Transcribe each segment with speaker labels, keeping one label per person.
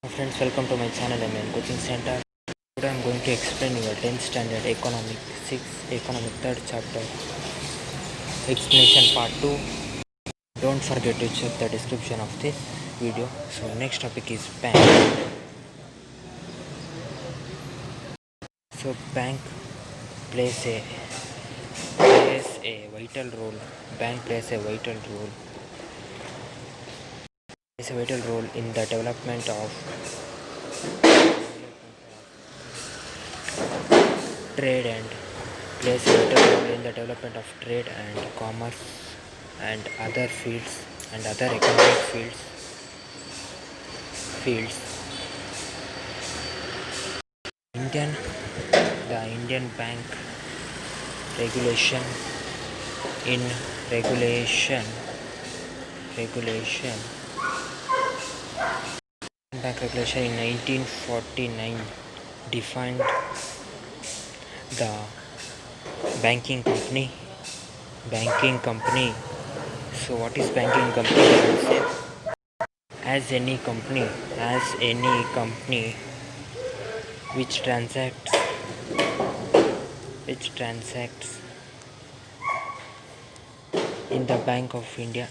Speaker 1: Friends, welcome to my channel MN Coaching Center. Today I am going to explain your 10th standard economic 6 economic 3rd chapter explanation part 2. Don't forget to check the description of this video. So next topic is bank. So bank plays a vital role. Bank plays a vital role in the development of trade and plays a vital role in the development of trade and commerce and other fields and other economic fields. The Indian bank regulation in 1949 defined the banking company. So what is banking company? I would say as any company which transacts in the Bank of India.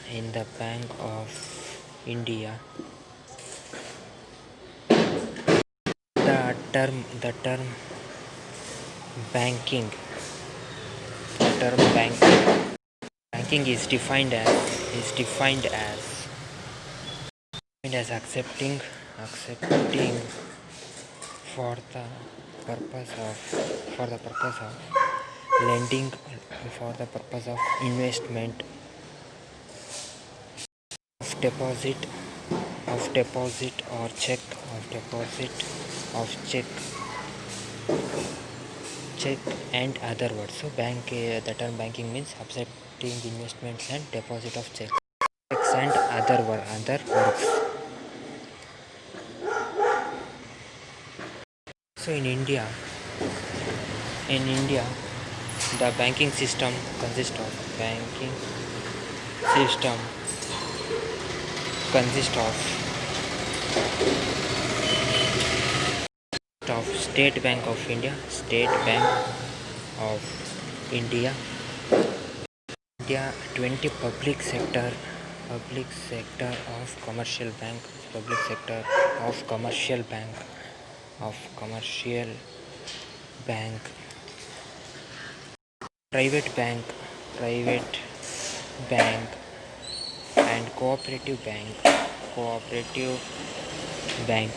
Speaker 1: The term banking is defined as accepting for the purpose of lending, for the purpose of investment, of deposit or check and other words. So the term banking means accepting investments and deposit of checks and other works. So in India, the banking system consists of State Bank of India, 20 public sector of commercial bank, private bank and cooperative bank,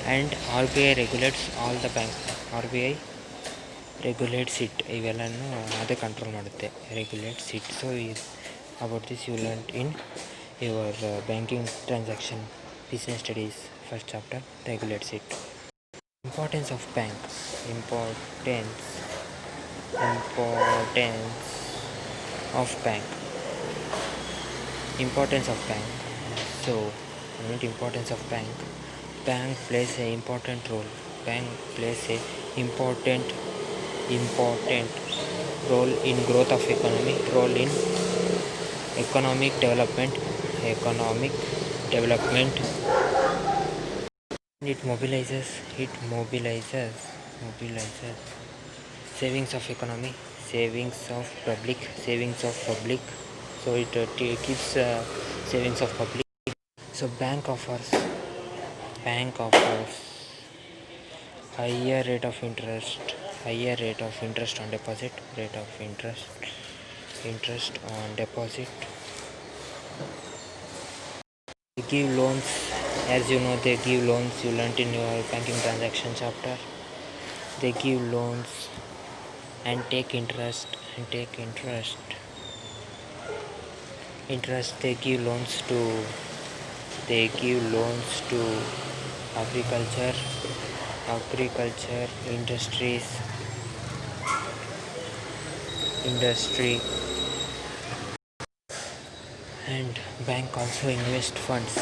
Speaker 1: and RBI regulates all the bank. RBI regulates it. ಇವೆಲ್ಲನೂ ಅದೇ control ಮಾಡುತ್ತೆ, regulates it. So about this you learned in your banking transaction business studies first chapter, regulates it. Importance of bank. So importance of bank. Bank plays a important role. Important role in growth of economy, role in economic development. It mobilizes savings of economy, savings of public. So it keeps savings of public. So bank offers higher rate of interest on deposit, They give loans. As you know, they give loans. You learnt in your banking transaction chapter. They give loans and take interest. They give loans to agriculture industry, and bank also invest funds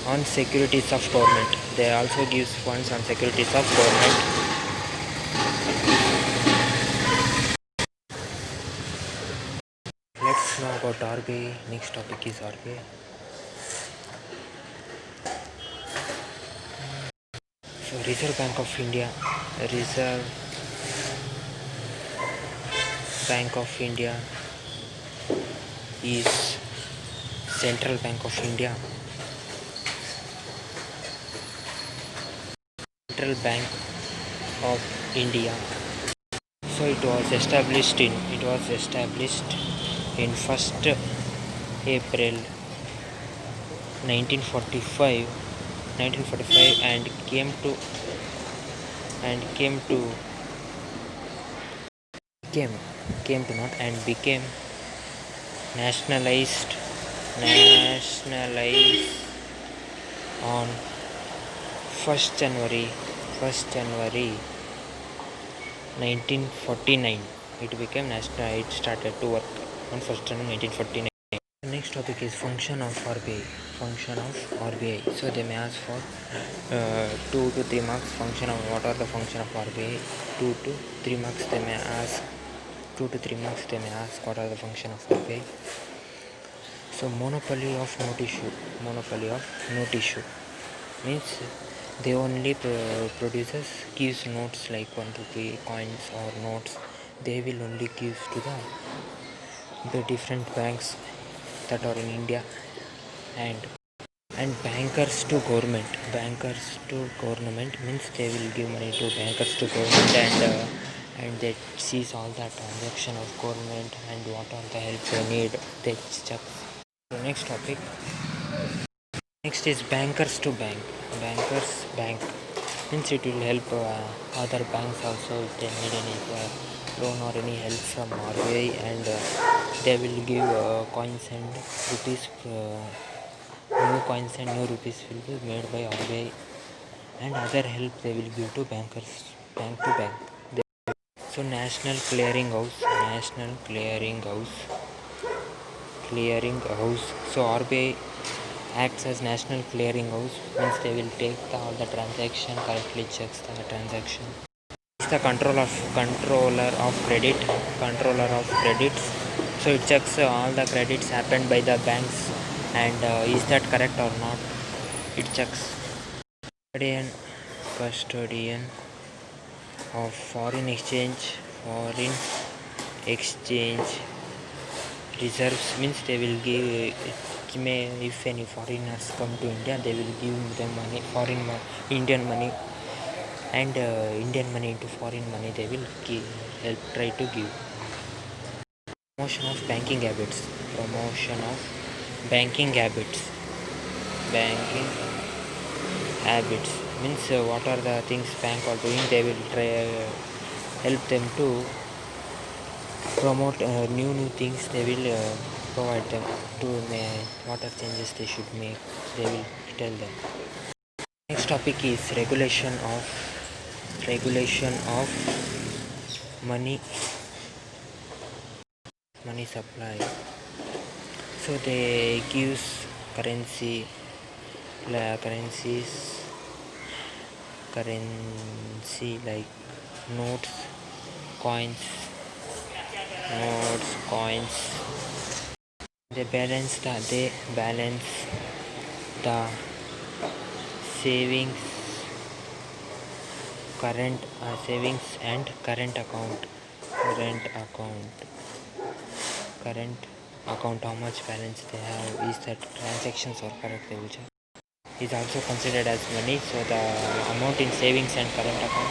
Speaker 1: on securities of government. They also gives funds on securities of government. Let's know about RBI. Next topic is RBI. So Reserve Bank of India. Reserve Bank of India is Central Bank of India. Central Bank of India. So it was established in 1st April 1945 and came to not and became nationalized on 1st January 1949. It became national. It started to work on 1st January 1949. The next topic is function of RBI. So they may ask for 2 to 3 marks. What are the function of RBI? 2 to 3 marks. They may ask 2 to 3 marks. They may ask what are the function of RBI. So monopoly of note issue means they only gives notes like 1 rupee coins or notes. They will only give to the different banks that are in India, and bankers to government means they will give money to bankers to government, and they sees all the transaction of government and what are the help they need. They check. The next topic. Next is bankers to bank. Bank means it will help other banks also if they need any loan or any help from RBI, and they will give coins and rupees. New coins and new rupees will be made by RBI, and other help they will give to bankers, bank to bank. So National Clearing House. So RBI acts as National Clearing House, means they will take all the transaction, correctly checks the transaction. It's the controller of credits. So it checks all the credits happened by the banks, and is that correct or not. It checks. Custodian of foreign exchange reserves means they will give if any foreigners come to India, they will give them money, Indian money, and Indian money into foreign money they will try to give. Promotion of banking habits means what are the things bank are doing, they will try help them to promote new things. They will provide them to what are changes they should make, they will tell them. Next topic is regulation of money supply. So they gives currencies like notes, coins. They balance the savings and current account, how much balance they have, is that transactions are correct, they will check. Is also considered as money. So the amount in savings and current account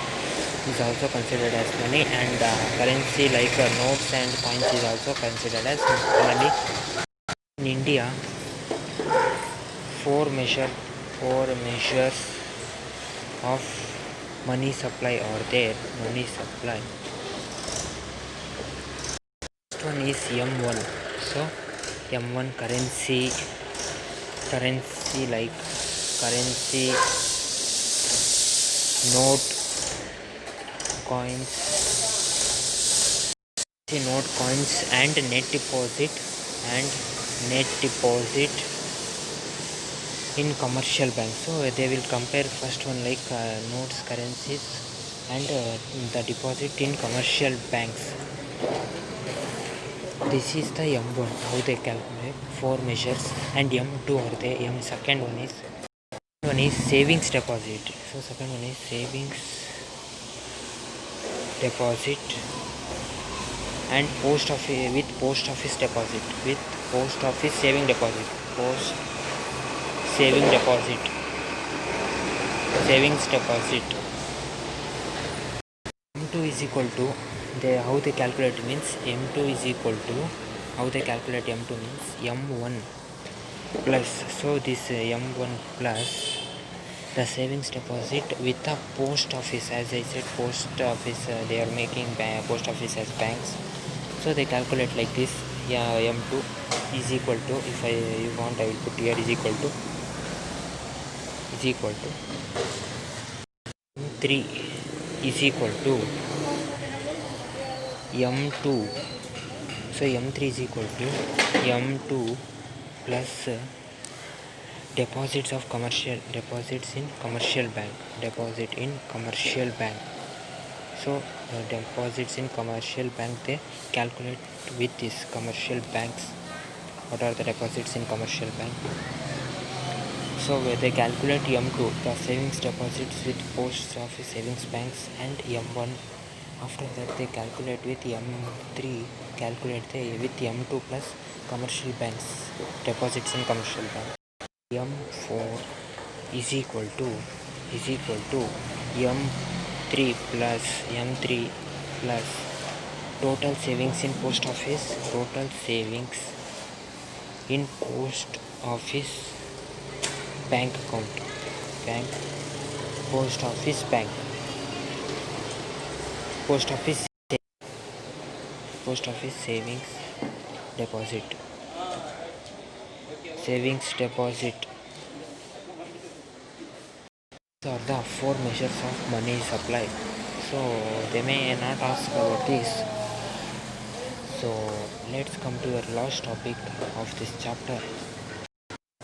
Speaker 1: is also considered as money, and currency like notes and coins is also considered as money. In India, four measures of money supply are there. First one is M1. So M1 currency like currency, note, coins, and net deposit in commercial banks. So they will compare first one like notes, currencies, and the deposit in commercial banks. This is the M1, how they calculate 4 measures, and M2 or the second one is savings deposit. So second one is savings deposit and post office with post office deposit with post office saving deposit, post saving deposit, savings deposit. M2 is equal to how they calculate means M2 is equal to how they calculate M2 means M1 plus, so this M1 plus the savings deposit with the post office. As I said, post office, they are making post office as banks, so they calculate like this. Yeah, M2 is equal to, if you want, I will put here is equal to M3 is equal to M2. So M3 is equal to M2 plus deposits in commercial bank. So deposits in commercial bank, they calculate with this commercial banks. What are the deposits in commercial bank? So they calculate M2, the savings deposits with post office savings banks, and M1. After that they calculate with M3, calculate with M2 plus commercial banks, deposits in commercial bank. M4 is equal to M3 plus total savings in post office, bank account, post office savings deposit. These are the 4 measures of money supply. So they may not ask about this. So let's come to the last topic of this chapter.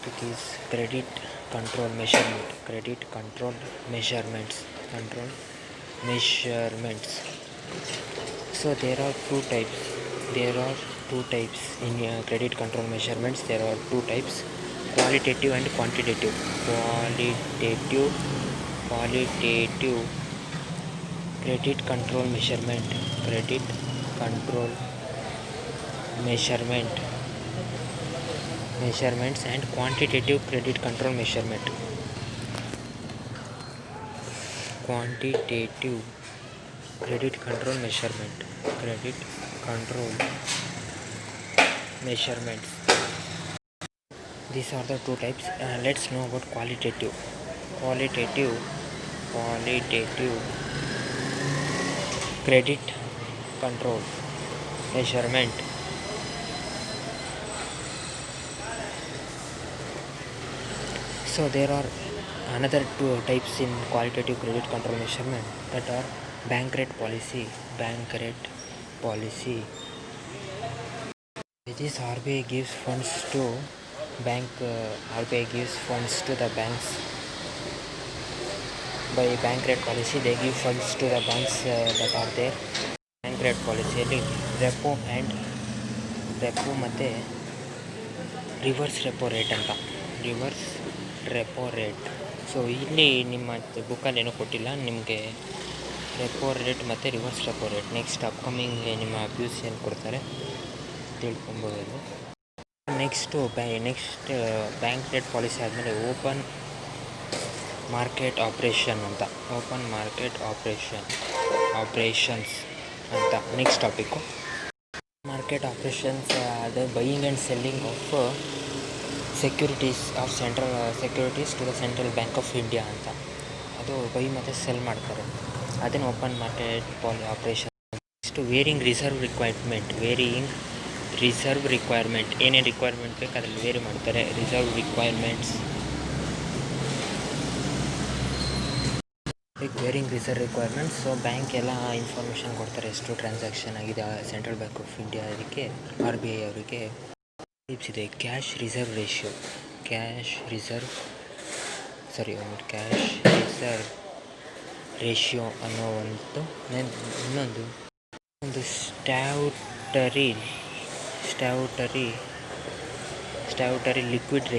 Speaker 1: It is credit control measurements. So there are two types in credit control measurements. There are two types: qualitative and quantitative. Qualitative credit control measurements and quantitative credit control measurement. Quantitative credit control measurements. These are the two types. Let's know about qualitative credit control measurement. So there are another two types in qualitative credit control measurement, that are bank rate policy. This RBI gives funds to the banks. By bank rate policy, they give funds to the banks that are there. Bank rate policy ಅಲ್ಲಿ repo ಮತ್ತೆ reverse repo rate. So ಇಲ್ಲಿ ನಿಮ್ಮ ಬುಕ್ಕಲ್ಲಿ ಏನೂ ಕೊಟ್ಟಿಲ್ಲ ನಿಮಗೆ, repo rate ಮತ್ತು reverse repo rate next upcoming ನಿಮ್ಮ PUC ಏನು ಕೊಡ್ತಾರೆ ತಿಳ್ಕೊಬೋದು. ನೆಕ್ಸ್ಟ್ ಬ್ಯಾಂಕ್ ರೇಟ್ ಪಾಲಿಸಿ ಆದಮೇಲೆ ಓಪನ್ ಮಾರ್ಕೆಟ್ ಆಪ್ರೇಷನ್ಸ್ ಅಂತ ನೆಕ್ಸ್ಟ್ ಟಾಪಿಕ್ಕು. ಮಾರ್ಕೆಟ್ ಆಪ್ರೇಷನ್ಸ್ ಅದೇ buying and selling of securities to the central bank of India ಅಂತ. ಅದು ಬೈ ಮತ್ತು ಸೆಲ್ ಮಾಡ್ತಾರೆ, ಅದನ್ನು open market operation. Next varying reserve requirement ಏನೇನು requirement ಬೇಕು ಅದರಲ್ಲಿ ವೇರಿ ಮಾಡ್ತಾರೆ. ರಿಸರ್ವ್ ರಿಕ್ವೈರ್ಮೆಂಟ್ಸ್, ಸೊ ಬ್ಯಾಂಕ್ ಎಲ್ಲ ಇನ್ಫಾರ್ಮೇಷನ್ ಕೊಡ್ತಾರೆ, ಎಷ್ಟು ಟ್ರಾನ್ಸಾಕ್ಷನ್ ಆಗಿದೆ ಸೆಂಟ್ರಲ್ ಬ್ಯಾಂಕ್ ಆಫ್ ಇಂಡಿಯಾ. ಅದಕ್ಕೆ RBI ಅವರಿಗೆ ಟಿಪ್ಸ್ ಇದೆ. ಕ್ಯಾಶ್ ರಿಸರ್ವ್ ರೇಷಿಯೋ ಅನ್ನೋ ಇನ್ನೊಂದು statutory statutory liquid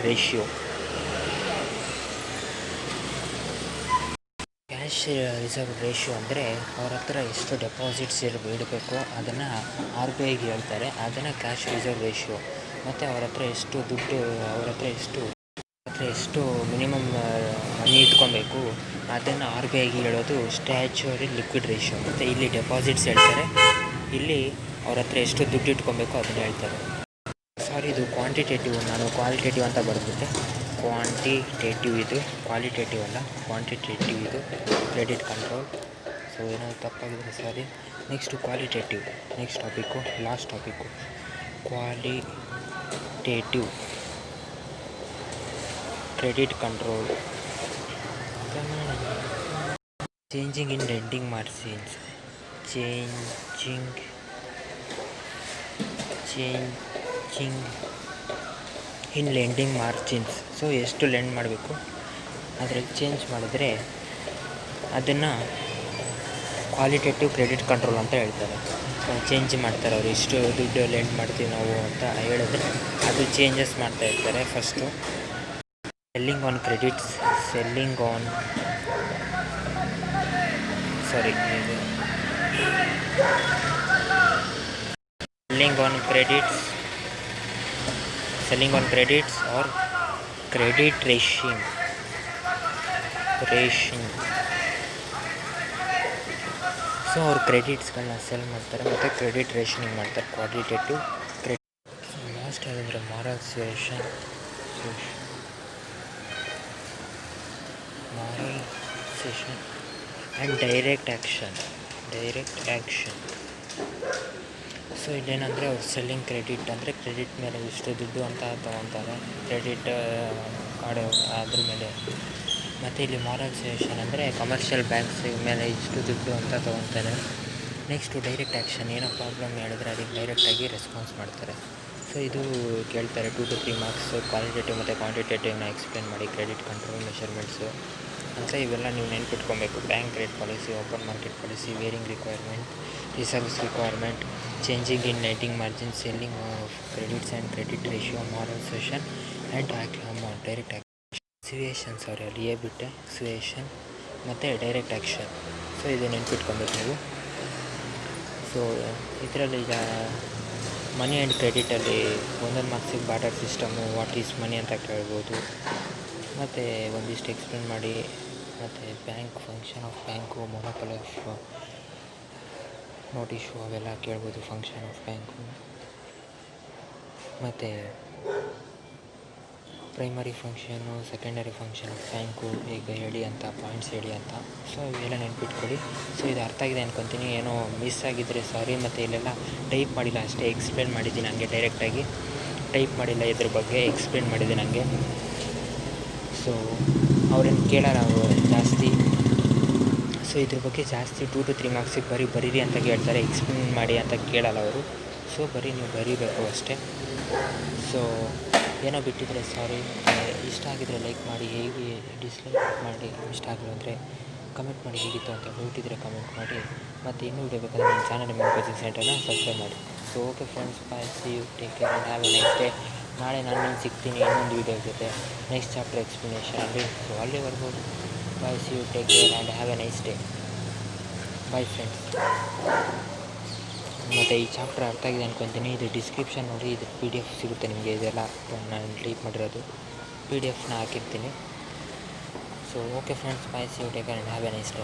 Speaker 1: ratio. Cash reserve ratio ಅಂದರೆ ಅವ್ರ ಹತ್ರ ಎಷ್ಟು ಡೆಪಾಸಿಟ್ಸ್ ಇಡಬೇಕೋ ಅದನ್ನು RBIಗೆ ಹೇಳ್ತಾರೆ, ಅದನ್ನು ಕ್ಯಾಶ್ ರಿಸರ್ವ್ ರೇಷಿಯೋ. ಮತ್ತು ಅವ್ರ ಹತ್ರ ಎಷ್ಟು ಮಿನಿಮಮ್ ಮನಿ ಇಟ್ಕೊಬೇಕು ಅದನ್ನು RBIಗೆ ಹೇಳೋದು ಸ್ಟ್ಯಾಟ್ಯೂಟರಿ ಲಿಕ್ವಿಡ್ ರೇಷಿಯೋ. ಮತ್ತು ಇಲ್ಲಿ ಡೆಪಾಸಿಟ್ಸ್ ಹೇಳ್ತಾರೆ, ಇಲ್ಲಿ ಅವ್ರ ಹತ್ರ ಎಷ್ಟು ದುಡ್ಡು ಇಟ್ಕೊಬೇಕು ಅದನ್ನು ಹೇಳ್ತಾರೆ. ಸಾರಿ, ಇದು ಕ್ವಾಂಟಿಟೇಟಿವ್, ನಾನು ಕ್ವಾಲಿಟೇಟಿವ್ ಅಂತ ಬರೆದ್ಬಿಟ್ಟೆ. ಇದು ಕ್ವಾಲಿಟೇಟಿವ್ ಅಲ್ಲ, ಕ್ವಾಂಟಿಟೇಟಿವ್ ಇದು ಕ್ರೆಡಿಟ್ ಕಂಟ್ರೋಲ್. ಸೊ ಏನಾದರೂ ತಪ್ಪಾಗಿದ್ರೆ sorry. Next qualitative, last topic qualitative credit control. Changing in lending margins, changing in lending margins. So ಎಷ್ಟು ಲೆಂಡ್ ಮಾಡಬೇಕು ಅದರಲ್ಲಿ ಚೇಂಜ್ ಮಾಡಿದ್ರೆ ಅದನ್ನು ಕ್ವಾಲಿಟೇಟಿವ್ ಕ್ರೆಡಿಟ್ ಕಂಟ್ರೋಲ್ ಅಂತ ಹೇಳ್ತಾರೆ. ಚೇಂಜ್ ಮಾಡ್ತಾರೆ ಅವರು, ಇಷ್ಟು ದುಡ್ಡು ಲೆಂಡ್ ಮಾಡ್ತೀವಿ ನಾವು ಅಂತ ಹೇಳಿದ್ರೆ ಅದು ಚೇಂಜಸ್ ಮಾಡ್ತಾ ಇರ್ತಾರೆ. First selling on credits or credit rationing. So ಅವ್ರು ಕ್ರೆಡಿಟ್ಸ್ಗಳನ್ನ ಸೆಲ್ ಮಾಡ್ತಾರೆ ಮತ್ತು ಕ್ರೆಡಿಟ್ ರೇಷನಿಂಗ್ ಮಾಡ್ತಾರೆ, ಕ್ವಾಲಿಟೇಟಿವ್ ಕ್ರೆಡಿಟ್. ಲಾಸ್ಟ್ ಯಾವುದಂದರೆ moral suggestion and direct action. So ಇಲ್ಲೇನಂದರೆ ಅವ್ರು ಸೆಲ್ಲಿಂಗ್ ಕ್ರೆಡಿಟ್ ಅಂದರೆ ಕ್ರೆಡಿಟ್ ಮೇಲೆ ಇಷ್ಟು ದುಡ್ಡು ಅಂತ ತೊಗೊತಾರೆ, ಕ್ರೆಡಿಟ್ ಕಾರ್ಡ್ ಅದ್ರ ಮೇಲೆ. ಮತ್ತು ಇಲ್ಲಿ ಮಾರಲ್ ಸಜೆಷನ್ ಅಂದರೆ ಕಮರ್ಷಿಯಲ್ ಬ್ಯಾಂಕ್ಸ್ ಮೇಲೆ ಇಷ್ಟು ದುಡ್ಡು ಅಂತ ತೊಗೊತಾರೆ. ನೆಕ್ಸ್ಟು ಡೈರೆಕ್ಟ್ ಆ್ಯಕ್ಷನ್, ಏನೋ ಪ್ರಾಬ್ಲಮ್ ಹೇಳಿದ್ರೆ ಅದಕ್ಕೆ ಡೈರೆಕ್ಟಾಗಿ ರೆಸ್ಪಾನ್ಸ್ ಮಾಡ್ತಾರೆ. ಸೊ ಇದು ಕೇಳ್ತಾರೆ 2 to 3 ಮಾರ್ಕ್ಸ್. ಕ್ವಾಲಿಟೇಟಿವ್ ಮತ್ತು ಕ್ವಾಂಟಿಟೇಟಿವ್ನ ಎಕ್ಸ್ಪ್ಲೇನ್ ಮಾಡಿ, ಕ್ರೆಡಿಟ್ ಕಂಟ್ರೋಲ್ ಮೆಷರ್ಮೆಂಟ್ಸು ಅಂತ ಇವೆಲ್ಲ ನೀವು ನೆನ್ಪಿಟ್ಕೊಬೇಕು. Bank rate policy, open market policy, varying requirement, reserves requirement, changing in lending margin, selling of credits and credit ratio, moral suggestion and direct action. ಅಲ್ಲಿ ಬಿಟ್ಟೆ situation ಮತ್ತು ಡೈರೆಕ್ಟ್ ಆ್ಯಕ್ಷನ್. ಸೊ ಇದು ನೆನ್ಪಿಟ್ಕೊಬೇಕು ನೀವು. So ಇದರಲ್ಲಿ ಈಗ ಮನಿ ಆ್ಯಂಡ್ ಕ್ರೆಡಿಟಲ್ಲಿ ಒಂದೊಂದು ಮಾರ್ಕ್ಸಿಗೆ barter system, what is money ಅಂತ ಕೇಳ್ಬೋದು. ಮತ್ತು ಒಂದಿಷ್ಟು ಎಕ್ಸ್ಪ್ಲೇನ್ ಮಾಡಿ. ಮತ್ತು bank, function of bank, monopoly of note issue ಅವೆಲ್ಲ ಕೇಳ್ಬೋದು, ಫಂಕ್ಷನ್ ಆಫ್ ಬ್ಯಾಂಕು. ಮತ್ತು primary function, secondary function of bank ಈಗ ಹೇಳಿ ಅಂತ, ಪಾಯಿಂಟ್ಸ್ ಹೇಳಿ ಅಂತ. ಸೊ ಇವೆಲ್ಲ ನೆನ್ಪಿಟ್ಕೊಳ್ಳಿ. ಸೊ ಇದು ಅರ್ಥ ಆಗಿದೆ ಅನ್ಕೊತೀನಿ. ಏನೋ ಮಿಸ್ ಆಗಿದ್ದರೆ ಸಾರಿ. ಮತ್ತು ಇಲ್ಲೆಲ್ಲ ಟೈಪ್ ಮಾಡಿಲ್ಲ, ಅಷ್ಟೇ ಎಕ್ಸ್ಪ್ಲೇನ್ ಮಾಡಿದ್ದೀನಿ ಹಂಗೆ ಡೈರೆಕ್ಟಾಗಿ. ಟೈಪ್ ಮಾಡಿಲ್ಲ, ಇದ್ರ ಬಗ್ಗೆ ಎಕ್ಸ್ಪ್ಲೇನ್ ಮಾಡಿದ್ದೀನಿ ಹಂಗೆ. ಸೊ ಅವ್ರೇನು ಕೇಳೋಲ್ಲ ಅವರು ಜಾಸ್ತಿ. ಸೊ ಇದ್ರ ಬಗ್ಗೆ ಜಾಸ್ತಿ 2 to 3 ಮಾರ್ಕ್ಸಿಗೆ ಬರೀರಿ ಅಂತ ಕೇಳ್ತಾರೆ, ಎಕ್ಸ್ಪ್ಲೇನ್ ಮಾಡಿ ಅಂತ ಕೇಳಲ್ಲ ಅವರು. ಸೊ ನೀವು ಬರೀಬೇಕು ಅಷ್ಟೇ. ಸೊ ಏನೋ ಬಿಟ್ಟಿದ್ರೆ ಸಾರಿ. ಇಷ್ಟ ಆಗಿದ್ರೆ ಲೈಕ್ ಮಾಡಿ, ಹೇಗೆ ಡಿಸ್ಲೈಕ್ ಮಾಡಿ, ಇಷ್ಟ ಆಗಿಲ್ಲ ಅಂದರೆ ಕಮೆಂಟ್ ಮಾಡಿ ಹೇಗಿತ್ತು ಅಂತ. ಡೌಟಿದ್ರೆ ಕಮೆಂಟ್ ಮಾಡಿ. ಮತ್ತು ಇನ್ನೂ ವಿಡಿಯೋ ಬೇಕಾದರೆ ನನ್ನ ಚಾನಲ್ ಕೋಚಿಂಗ್ ಸೆಂಟರ್ನ ಸಬ್ಸ್ಕ್ರೈಬ್ ಮಾಡಿ. So okay friends, bye, see you, take care and have a nice day. ನಾಳೆ ನಾನು ಸಿಗ್ತೀನಿ ಇನ್ನೊಂದು ವಿಡಿಯೋ ಜೊತೆ, ನೆಕ್ಸ್ಟ್ ಚಾಪ್ಟರ್ ಎಕ್ಸ್ಪ್ಲನೇಷನಲ್ಲಿ. ಸೊ ಅಲ್ಲಿವರೆಗೂ bye, see you, take care and have a nice day. Bye friends. ಮತ್ತು ಈ ಚಾಪ್ಟರ್ ಅರ್ಥ ಆಗಿದೆ ಅನ್ಕೊತೀನಿ. ಇದು ಡಿಸ್ಕ್ರಿಪ್ಷನ್ ನೋಡಿ, ಇದು PDF ಸಿಗುತ್ತೆ ನಿಮಗೆ. ಇದೆಲ್ಲ ನಾನು ಟೈಪ್ ಮಾಡಿರೋದು PDFನ ಹಾಕಿರ್ತೀನಿ. So okay friends, bye, see you, take care and have a nice day.